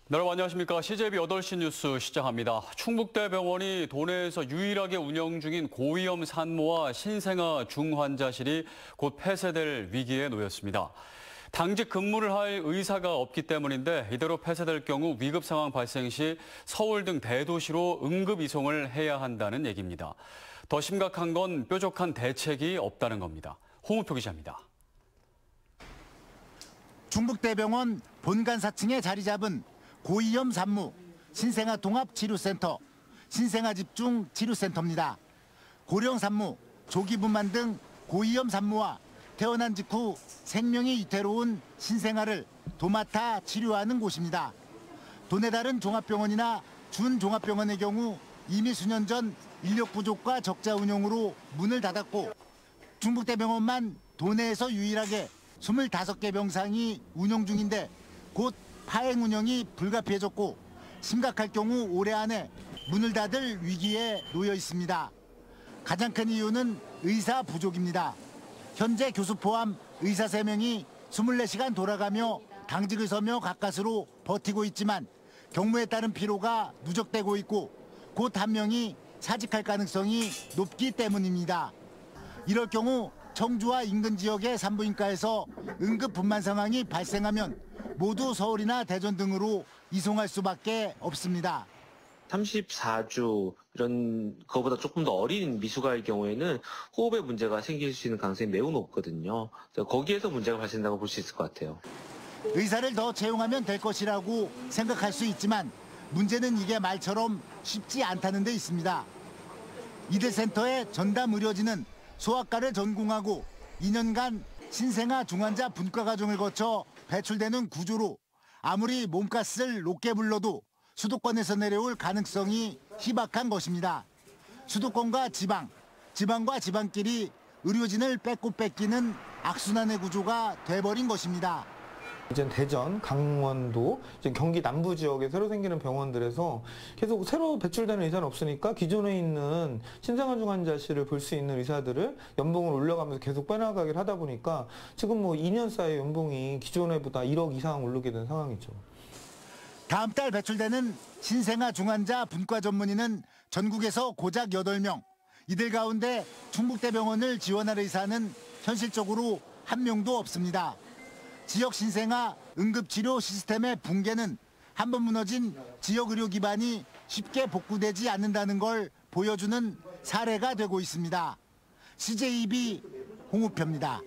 네, 여러분 안녕하십니까. CJB 8시 뉴스 시작합니다. 충북대병원이 도내에서 유일하게 운영 중인 고위험 산모와 신생아 중환자실이 곧 폐쇄될 위기에 놓였습니다. 당직 근무를 할 의사가 없기 때문인데 이대로 폐쇄될 경우 위급 상황 발생 시 서울 등 대도시로 응급 이송을 해야 한다는 얘기입니다. 더 심각한 건 뾰족한 대책이 없다는 겁니다. 홍우표 기자입니다. 충북대병원 본관 4층에 자리 잡은 고위험 산모, 신생아 통합치료센터, 신생아 집중 치료센터입니다. 고령 산모, 조기 분만 등 고위험 산모와 태어난 직후 생명이 위태로운 신생아를 도맡아 치료하는 곳입니다. 도내 다른 종합병원이나 준종합병원의 경우 이미 수년 전 인력 부족과 적자 운영으로 문을 닫았고 충북대병원만 도내에서 유일하게 25개 병상이 운영 중인데 곧 파행 운영이 불가피해졌고 심각할 경우 올해 안에 문을 닫을 위기에 놓여 있습니다. 가장 큰 이유는 의사 부족입니다. 현재 교수 포함 의사 3명이 24시간 돌아가며 당직을 서며 가까스로 버티고 있지만 경무에 따른 피로가 누적되고 있고 곧 1명이 사직할 가능성이 높기 때문입니다. 이럴 경우 청주와 인근 지역의 산부인과에서 응급 분만 상황이 발생하면 모두 서울이나 대전 등으로 이송할 수밖에 없습니다. 34주 이런 거보다 조금 더 어린 미숙아일 경우에는 호흡에 문제가 생길 수 있는 가능성이 매우 높거든요. 거기에서 문제가 발생한다고 볼 수 있을 것 같아요. 의사를 더 채용하면 될 것이라고 생각할 수 있지만 문제는 이게 말처럼 쉽지 않다는 데 있습니다. 이들 센터의 전담 의료진은 소아과를 전공하고 2년간 신생아 중환자 분과 과정을 거쳐 배출되는 구조로 아무리 몸값을 높게 불러도 수도권에서 내려올 가능성이 희박한 것입니다. 수도권과 지방, 지방과 지방끼리 의료진을 뺏고 뺏기는 악순환의 구조가 돼버린 것입니다. 이제 대전, 강원도, 이제 경기 남부 지역에 새로 생기는 병원들에서 계속 새로 배출되는 의사는 없으니까 기존에 있는 신생아 중환자실을 볼 수 있는 의사들을 연봉을 올려가면서 계속 빼나가기를 하다 보니까 지금 뭐 2년 사이에 연봉이 기존에보다 1억 이상 오르게 된 상황이죠. 다음 달 배출되는 신생아 중환자 분과 전문의는 전국에서 고작 8명. 이들 가운데 충북대병원을 지원할 의사는 현실적으로 1명도 없습니다. 지역 신생아 응급치료 시스템의 붕괴는 한번 무너진 지역 의료 기반이 쉽게 복구되지 않는다는 걸 보여주는 사례가 되고 있습니다. CJB 홍우표입니다.